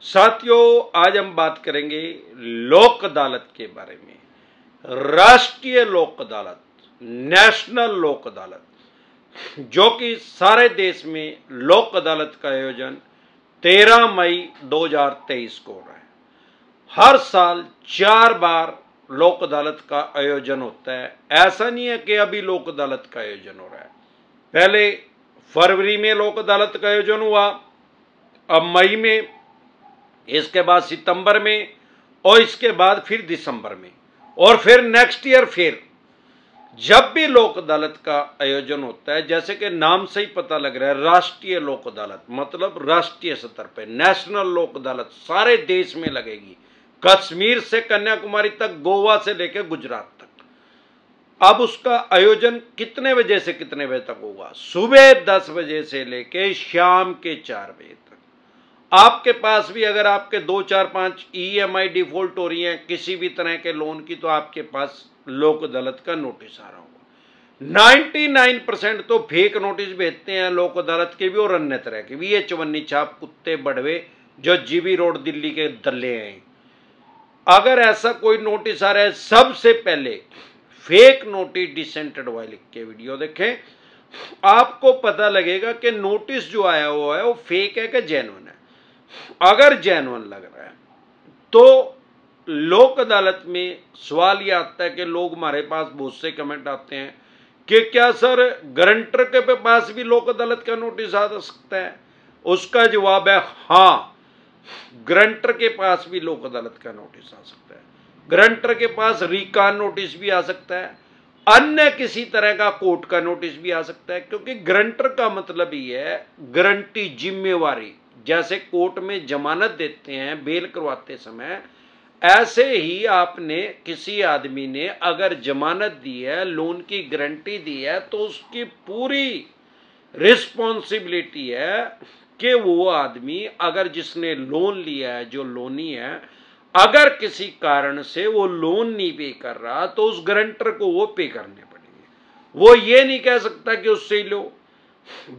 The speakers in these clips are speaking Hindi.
साथियों, आज हम बात करेंगे लोक अदालत के बारे में। राष्ट्रीय लोक अदालत, नेशनल लोक अदालत, जो कि सारे देश में लोक अदालत का आयोजन 13 मई 2023 को हो रहा है। हर साल 4 बार लोक अदालत का आयोजन होता है। ऐसा नहीं है कि अभी लोक अदालत का आयोजन हो रहा है। पहले फरवरी में लोक अदालत का आयोजन हुआ, अब मई में, इसके बाद सितंबर में, और इसके बाद फिर दिसंबर में, और फिर नेक्स्ट ईयर फिर। जब भी लोक अदालत का आयोजन होता है, जैसे कि नाम से ही पता लग रहा है, राष्ट्रीय लोक अदालत मतलब राष्ट्रीय स्तर पे, नेशनल लोक अदालत सारे देश में लगेगी, कश्मीर से कन्याकुमारी तक, गोवा से लेकर गुजरात तक। अब उसका आयोजन कितने बजे से कितने बजे तक होगा? सुबह 10 बजे से लेकर शाम के 4 बजे तक। आपके पास भी अगर आपके 2, 4, 5 EMI डिफॉल्ट हो रही है किसी भी तरह के लोन की, तो आपके पास लोक अदालत का नोटिस आ रहा होगा। 99% तो फेक नोटिस भेजते हैं लोक अदालत के भी और अन्य तरह के भी। ये चवन्नी छाप कुत्ते बड़वे जो जीबी रोड दिल्ली के दल्ले हैं। अगर ऐसा कोई नोटिस आ रहा है, सबसे पहले फेक नोटिस डिसेंटेड हुआ लिख के वीडियो देखें, आपको पता लगेगा कि नोटिस जो आया हुआ है वो फेक है कि जेन्युइन है। अगर जेन्युइन लग रहा है तो लोक अदालत में सवाल यह आता है कि लोग हमारे पास बहुत से कमेंट आते हैं कि क्या सर गारंटर के पास भी लोक अदालत का नोटिस आ सकता है? उसका जवाब है हाँ, गारंटर के पास भी लोक अदालत का नोटिस आ सकता है। गारंटर के पास रिकॉल नोटिस भी आ सकता है, अन्य किसी तरह का कोर्ट का नोटिस भी आ सकता है, क्योंकि गारंटर का मतलब ही है गारंटी, जिम्मेवारी। जैसे कोर्ट में जमानत देते हैं बेल करवाते समय, ऐसे ही आपने किसी आदमी ने अगर जमानत दी है, लोन की गारंटी दी है, तो उसकी पूरी रिस्पॉन्सिबिलिटी है कि वो आदमी, अगर जिसने लोन लिया है, जो लोनी है, अगर किसी कारण से वो लोन नहीं पे कर रहा, तो उस गारंटर को वो पे करने पड़ेंगे। वो ये नहीं कह सकता कि उससे ही लो।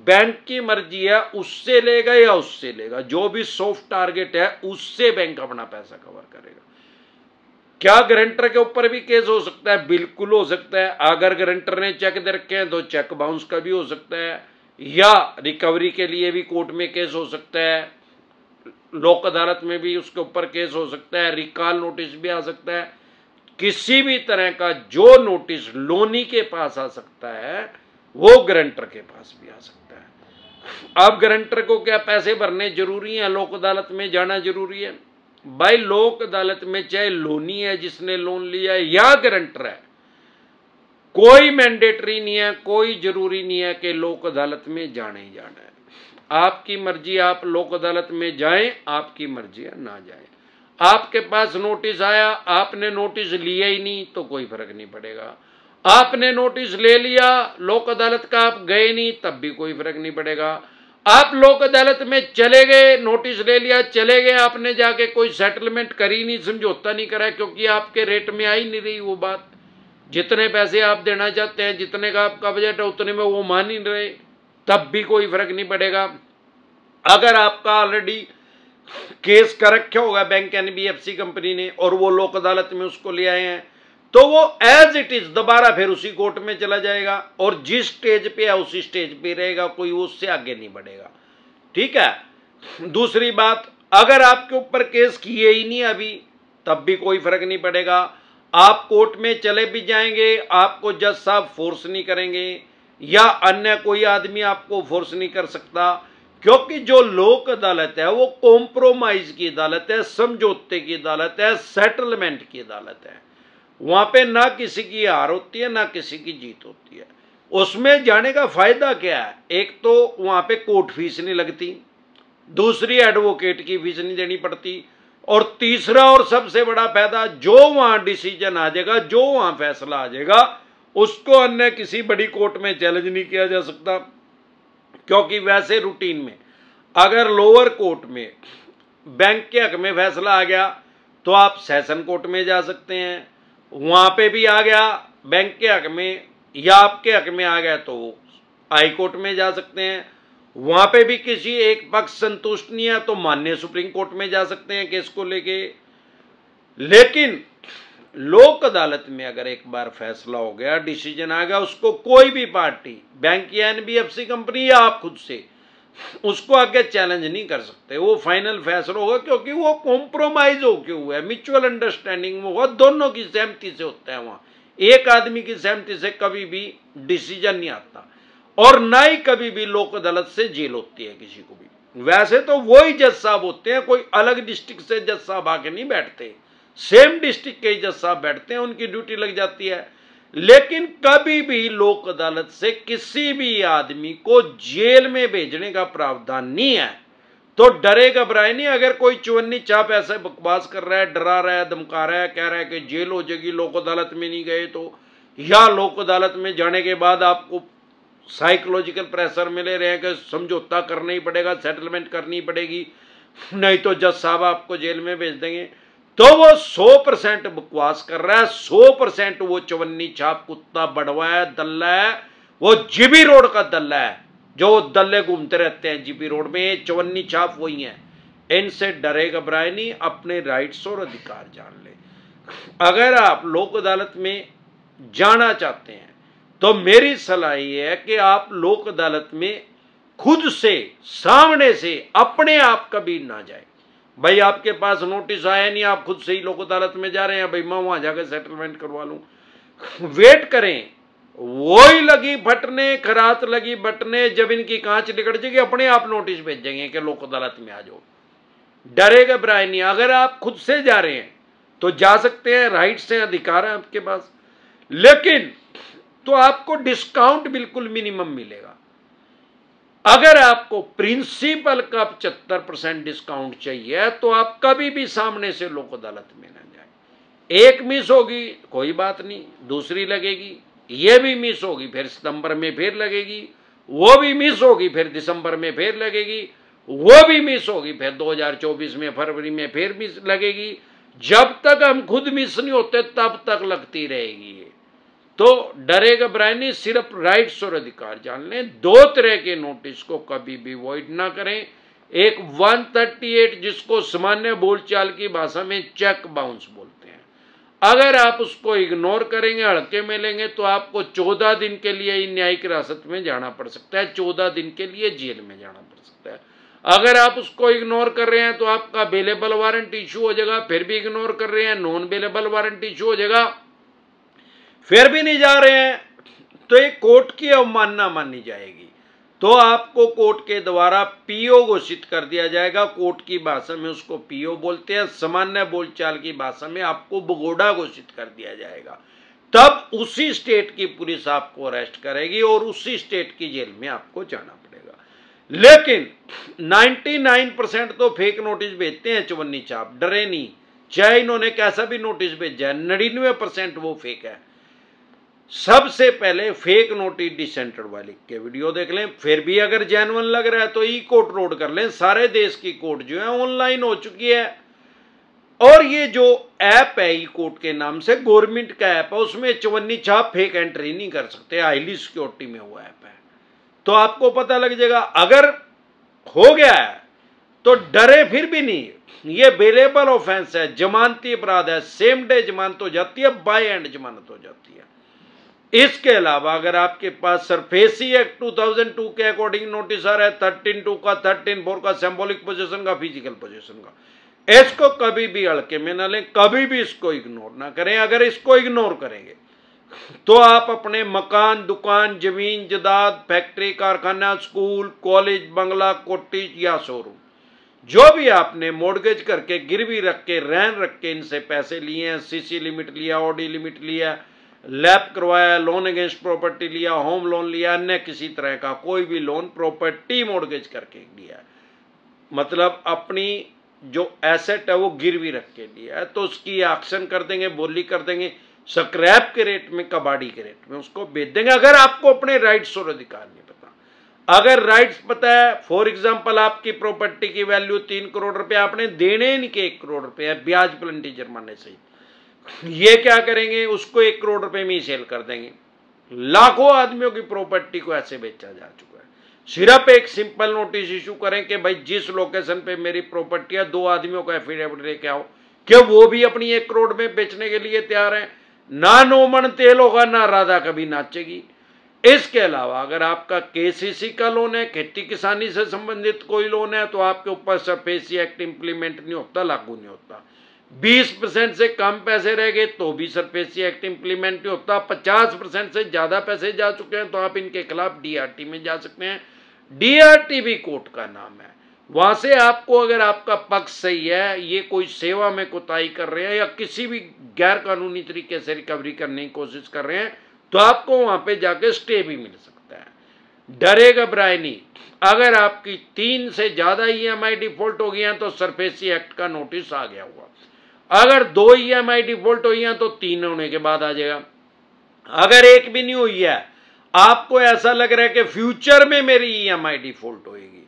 बैंक की मर्जी है, उससे लेगा या उससे लेगा, जो भी सॉफ्ट टारगेट है उससे बैंक अपना पैसा कवर करेगा। क्या गारंटर के ऊपर भी केस हो सकता है? बिल्कुल हो सकता है। अगर गारंटर ने चेक दे रखे हैं तो चेक बाउंस का भी हो सकता है, या रिकवरी के लिए भी कोर्ट में केस हो सकता है, लोक अदालत में भी उसके ऊपर केस हो सकता है, रिकॉल नोटिस भी आ सकता है। किसी भी तरह का जो नोटिस लोनी के पास आ सकता है, वो गारंटर के पास भी आ सकता है। अब गारंटर को क्या पैसे भरने जरूरी है, लोक अदालत में जाना जरूरी है? भाई, लोक अदालत में चाहे लोनी है जिसने लोन लिया है या गारंटर है, कोई मैंडेटरी नहीं है, कोई जरूरी नहीं है कि लोक अदालत में जाना ही जाना है। आपकी मर्जी, आप लोक अदालत में जाएं, आपकी मर्जी है ना जाएं। आपके पास नोटिस आया, आपने नोटिस लिया ही नहीं, तो कोई फर्क नहीं पड़ेगा। आपने नोटिस ले लिया लोक अदालत का, आप गए नहीं, तब भी कोई फर्क नहीं पड़ेगा। आप लोक अदालत में चले गए, नोटिस ले लिया, चले गए, आपने जाके कोई सेटलमेंट करी नहीं, समझौता नहीं करा, क्योंकि आपके रेट में आ ही नहीं रही वो बात। जितने पैसे आप देना चाहते हैं, जितने का आपका बजट है, उतने में वो मान ही नहीं रहे, तब भी कोई फर्क नहीं पड़ेगा। अगर आपका ऑलरेडी केस कर रखा होगा बैंक NBFC कंपनी ने, और वो लोक अदालत में उसको ले आए हैं, तो वो एज इट इज दोबारा फिर उसी कोर्ट में चला जाएगा, और जिस स्टेज पे है उसी स्टेज पे रहेगा, कोई उससे आगे नहीं बढ़ेगा। ठीक है। दूसरी बात, अगर आपके ऊपर केस किए ही नहीं अभी, तब भी कोई फर्क नहीं पड़ेगा। आप कोर्ट में चले भी जाएंगे, आपको जज साहब फोर्स नहीं करेंगे, या अन्य कोई आदमी आपको फोर्स नहीं कर सकता, क्योंकि जो लोक अदालत है वो कॉम्प्रोमाइज की अदालत है, समझौते की अदालत है, सेटलमेंट की अदालत है। वहां पे ना किसी की हार होती है, ना किसी की जीत होती है। उसमें जाने का फायदा क्या है? एक तो वहां पे कोर्ट फीस नहीं लगती, दूसरी एडवोकेट की फीस नहीं देनी पड़ती, और तीसरा और सबसे बड़ा फायदा, जो वहां डिसीजन आ जाएगा, जो वहां फैसला आ जाएगा, उसको अन्य किसी बड़ी कोर्ट में चैलेंज नहीं किया जा सकता। क्योंकि वैसे रूटीन में अगर लोअर कोर्ट में बैंक के हक में फैसला आ गया, तो आप सेशन कोर्ट में जा सकते हैं, वहां पे भी आ गया बैंक के हक में, या आपके हक में आ गया तो हाई कोर्ट में जा सकते हैं, वहां पे भी किसी एक पक्ष संतुष्ट नहीं है तो माननीय सुप्रीम कोर्ट में जा सकते हैं केस को लेके। लेकिन लोक अदालत में अगर एक बार फैसला हो गया, डिसीजन आ गया, उसको कोई भी पार्टी, बैंक या एनबीएफसी कंपनी या आप खुद से, उसको आगे चैलेंज नहीं कर सकते। वो फाइनल फैसला होगा क्योंकि वो कॉम्प्रोमाइज होके हुआ है, म्यूचुअल अंडरस्टैंडिंग में होगा, दोनों की सहमति से होता है। वहां एक आदमी की सहमति से कभी भी डिसीजन नहीं आता, और ना ही कभी भी लोक अदालत से जेल होती है किसी को भी। वैसे तो वही जज साहब होते हैं, कोई अलग डिस्ट्रिक्ट से जज साहब आके नहीं बैठते, सेम डिस्ट्रिक्ट के जज साहब बैठते हैं, उनकी ड्यूटी लग जाती है। लेकिन कभी भी लोक अदालत से किसी भी आदमी को जेल में भेजने का प्रावधान नहीं है। तो डरे घबराए नहीं। अगर कोई चुवन्नी चाप ऐसे बकवास कर रहा है, डरा रहा है, धमका रहा है, कह रहा है कि जेल हो जाएगी लोक अदालत में नहीं गए तो, या लोक अदालत में जाने के बाद आपको साइकोलॉजिकल प्रेशर मिले रहे कि समझौता करना ही पड़ेगा, सेटलमेंट करनी पड़ेगी, नहीं तो जज साहब आपको जेल में भेज देंगे, तो वो 100% बकवास कर रहा है। 100% वो चवन्नी छाप कुत्ता बड़वा है, दल्ला है, वो जीबी रोड का दल्ला है, जो दल्ले घूमते रहते हैं जीबी रोड में, चवन्नी छाप वही है। इनसे डरे घबराए नहीं, अपने राइट्स और अधिकार जान ले। अगर आप लोक अदालत में जाना चाहते हैं तो मेरी सलाह ये है कि आप लोक अदालत में खुद से, सामने से, अपने आप कभी ना जाए। भाई आपके पास नोटिस आया नहीं, आप खुद से ही लोक अदालत में जा रहे हैं, भाई मैं वहां जाकर सेटलमेंट करवा लूं, वेट करें। वो ही लगी फटने, खरात लगी बटने, जब इनकी कांच निकट जाएगी अपने आप नोटिस भेजेंगे कि लोक अदालत में आ जाओ। डरे घबराए नहीं। अगर आप खुद से जा रहे हैं तो जा सकते हैं, राइट से, अधिकार है आपके पास। लेकिन तो आपको डिस्काउंट बिल्कुल मिनिमम मिलेगा। अगर आपको प्रिंसिपल का 75% डिस्काउंट चाहिए तो आप कभी भी सामने से लोक अदालत में ना जाए। एक मिस होगी कोई बात नहीं, दूसरी लगेगी, ये भी मिस होगी फिर सितंबर में फिर लगेगी, वो भी मिस होगी फिर दिसंबर में फिर लगेगी, वो भी मिस होगी फिर 2024 में फरवरी में फिर मिस लगेगी। जब तक हम खुद मिस नहीं होते तब तक लगती रहेगी। तो डरे घबराए नहीं, सिर्फ राइट्स और अधिकार जान लें। 2 तरह के नोटिस को कभी भी वॉइड ना करें। एक 138 जिसको सामान्य बोलचाल की भाषा में चेक बाउंस बोलते हैं, अगर आप उसको इग्नोर करेंगे, हल्के में लेंगे, तो आपको 14 दिन के लिए ही न्यायिक हिरासत में जाना पड़ सकता है, 14 दिन के लिए जेल में जाना पड़ सकता है। अगर आप उसको इग्नोर कर रहे हैं तो आपका बेलेबल वारंट इशू हो जाएगा, फिर भी इग्नोर कर रहे हैं नॉन बेलेबल वारंट इशू हो जाएगा, फिर भी नहीं जा रहे हैं तो एक कोर्ट की अवमानना मानी जाएगी। तो आपको कोर्ट के द्वारा पीओ घोषित कर दिया जाएगा। कोर्ट की भाषा में उसको पीओ बोलते हैं, सामान्य बोलचाल की भाषा में आपको भगोड़ा घोषित कर दिया जाएगा। तब उसी स्टेट की पुलिस आपको अरेस्ट करेगी और उसी स्टेट की जेल में आपको जाना पड़ेगा। लेकिन 99% तो फेक नोटिस भेजते हैं चवन्नी छाप, डरे नहीं, चाहे इन्होंने कैसा भी नोटिस भेजा है, 99% वो फेक है। सबसे पहले फेक नोटिस डिसेंटर वाली के वीडियो देख लें, फिर भी अगर जेन्युइन लग रहा है तो ई कोर्ट रोड कर लें। सारे देश की कोर्ट जो है ऑनलाइन हो चुकी है, और ये जो ऐप है ई कोर्ट के नाम से, गवर्नमेंट का ऐप है, उसमें चवन्नी छाप फेक एंट्री नहीं कर सकते, हाईली सिक्योरिटी में हुआ ऐप है, तो आपको पता लग जाएगा। अगर हो गया है तो डरे फिर भी नहीं, ये बेलेबल ऑफेंस है, जमानती अपराध है, सेम डे जमानत हो जाती है, बाय एंड जमानत हो जाती है। इसके अलावा अगर आपके पास सरफेसी एक्ट 2002 के अकॉर्डिंग नोटिस आ रहा है, 13(2) का, 13(4) का, सिंबॉलिक पोजीशन का, फिजिकल पोजीशन का, इसको कभी भी हल्के में ना लें, कभी भी इसको इग्नोर ना करें। अगर इसको इग्नोर करेंगे तो आप अपने मकान, दुकान, जमीन जायदाद, फैक्ट्री, कारखाना, स्कूल, कॉलेज, बंगला, कोठी या शोरूम, जो भी आपने मॉर्गेज करके, गिरवी रख के, रहन रख के इनसे पैसे लिए हैं, सीसी लिमिट लिया, ओडी लिमिट लिया, लैप करवाया, लोन अगेंस्ट प्रॉपर्टी लिया, होम लोन लिया, अन्य किसी तरह का कोई भी लोन, प्रॉपर्टी मॉर्गेज करके लिया, मतलब अपनी जो एसेट है वो गिरवी रख के लिया है, तो उसकी एक्शन कर देंगे, बोली कर देंगे, स्क्रैप के रेट में, कबाड़ी के रेट में उसको बेच देंगे। अगर आपको अपने राइट्स और अधिकार नहीं पता, अगर राइट्स पता है, फॉर एग्जांपल आपकी प्रॉपर्टी की वैल्यू 3 करोड़ रुपए, आपने देने नहीं के 1 करोड़ रुपए है, ब्याज प्लंटी जुर्माने से, ये क्या करेंगे, उसको 1 करोड़ रुपए में ही सेल कर देंगे। लाखों आदमियों की प्रॉपर्टी को ऐसे बेचा जा चुका है। सिर्फ एक सिंपल नोटिस इशू करें कि भाई जिस लोकेशन पे मेरी प्रॉपर्टी है 2 आदमियों का एफिडेविट लेके आओ, कि वो भी अपनी 1 करोड़ में बेचने के लिए तैयार है। ना 9 मन तेल होगा, ना राधा कभी नाचेगी। इसके अलावा अगर आपका केसीसी का लोन है, खेती किसानी से संबंधित कोई लोन है, तो आपके ऊपर सरफेसी एक्ट इंप्लीमेंट नहीं होता, लागू नहीं होता। 20% से कम पैसे रह गए तो भी सरफेसी एक्ट इंप्लीमेंट नहीं होता। 50% से ज्यादा पैसे जा चुके हैं तो आप इनके खिलाफ डीआरटी में जा सकते हैं। डीआरटी भी कोर्ट का नाम है। वहां से आपको, अगर आपका पक्ष सही है, ये कोई सेवा में कोताही कर रहे हैं या किसी भी गैर कानूनी तरीके से रिकवरी करने की कोशिश कर रहे हैं, तो आपको वहां पे जाके स्टे भी मिल सकता है। डरे घबराए नहीं। अगर आपकी 3 से ज्यादा ईएमआई डिफॉल्ट हो गई हैं तो सरफेसी एक्ट का नोटिस आ गया हुआ। अगर 2 ईएमआई डिफॉल्ट हुई हैं तो 3 होने के बाद आ जाएगा। अगर एक भी नहीं हुई है, आपको ऐसा लग रहा है कि फ्यूचर में मेरी ईएमआई डिफॉल्ट होगी,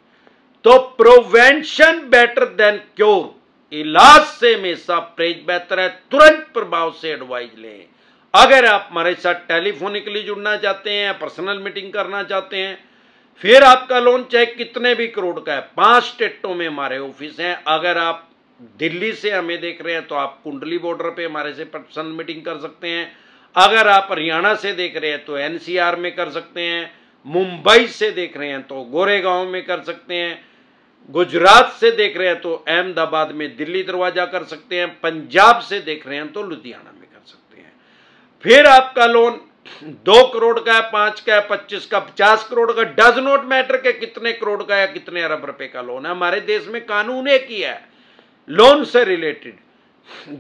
तो प्रिवेंशन बेटर देन क्योर। इलाज से हमेशा परहेज बेहतर है। तुरंत प्रभाव से एडवाइज लें। अगर आप हमारे साथ टेलीफोनिकली जुड़ना चाहते हैं, पर्सनल मीटिंग करना चाहते हैं, फिर आपका लोन चाहे कितने भी करोड़ का है, 5 स्टेटों में हमारे ऑफिस हैं। अगर आप दिल्ली से हमें देख रहे हैं तो आप कुंडली बॉर्डर पे हमारे से पर्सनल मीटिंग कर सकते हैं। अगर आप हरियाणा से देख रहे हैं तो एनसीआर में कर सकते हैं। मुंबई से देख रहे हैं तो गोरेगांव में कर सकते हैं। गुजरात से देख रहे हैं तो अहमदाबाद में दिल्ली दरवाजा कर सकते हैं। पंजाब से देख रहे हैं तो लुधियाना में कर सकते हैं। फिर आपका लोन 2 करोड़ का है, 5 का है, 25 का, 50 करोड़ का, डज नॉट मैटर के कितने करोड़ का या कितने अरब रुपए का लोन है। हमारे देश में कानून एक ही है। लोन से रिलेटेड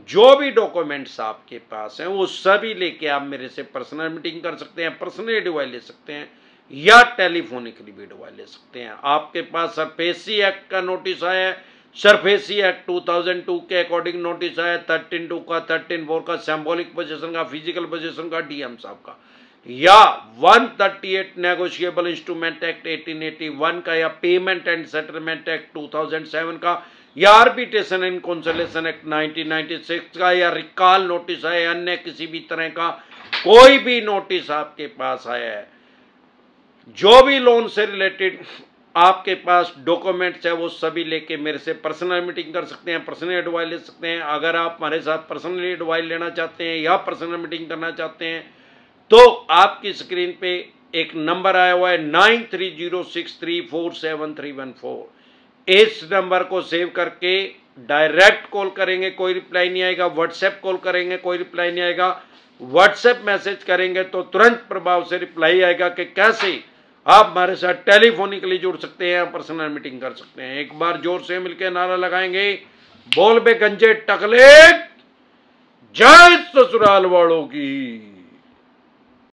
जो भी डॉक्यूमेंट्स आपके पास हैं वो सभी लेके आप मेरे से पर्सनल मीटिंग कर सकते हैं, पर्सनल एडवाइस ले सकते हैं या टेलीफोनिकली भी एडवाइस ले सकते हैं। आपके पास सरफेसी एक्ट का नोटिस आया है, सरफेसी एक्ट 2002 के अकॉर्डिंग नोटिस आया है, 13(2) का, 13(4) का, सिंबॉलिक पोजीशन का, फिजिकल पोजीशन का, डीएम साहब का, या 138 नेगोशिएबल इंस्ट्रूमेंट एक्ट 1881 का, या पेमेंट एंड सेटलमेंट एक्ट 2007 का, या आर्बिट्रेशन एंड कंसोलिडेशन एक्ट 1996 का, या रिकॉल नोटिस है, अन्य किसी भी तरह का कोई भी नोटिस आपके पास आया है, जो भी लोन से रिलेटेड आपके पास डॉक्यूमेंट्स है, वो सभी लेके मेरे से पर्सनल मीटिंग कर सकते हैं, पर्सनल एडवाइस ले सकते हैं। अगर आप हमारे साथ पर्सनली एडवाइस लेना चाहते हैं या पर्सनल मीटिंग करना चाहते हैं तो आपकी स्क्रीन पे एक नंबर आया हुआ है 9306347314। इस नंबर को सेव करके डायरेक्ट कॉल करेंगे, कोई रिप्लाई नहीं आएगा। व्हाट्सएप कॉल करेंगे, कोई रिप्लाई नहीं आएगा। व्हाट्सएप मैसेज करेंगे तो तुरंत प्रभाव से रिप्लाई आएगा कि कैसे आप हमारे साथ टेलीफोनिकली जुड़ सकते हैं, पर्सनल मीटिंग कर सकते हैं। एक बार जोर से मिलकर नारा लगाएंगे, बोल बे गंजे टकले, जय ससुराल वालों की।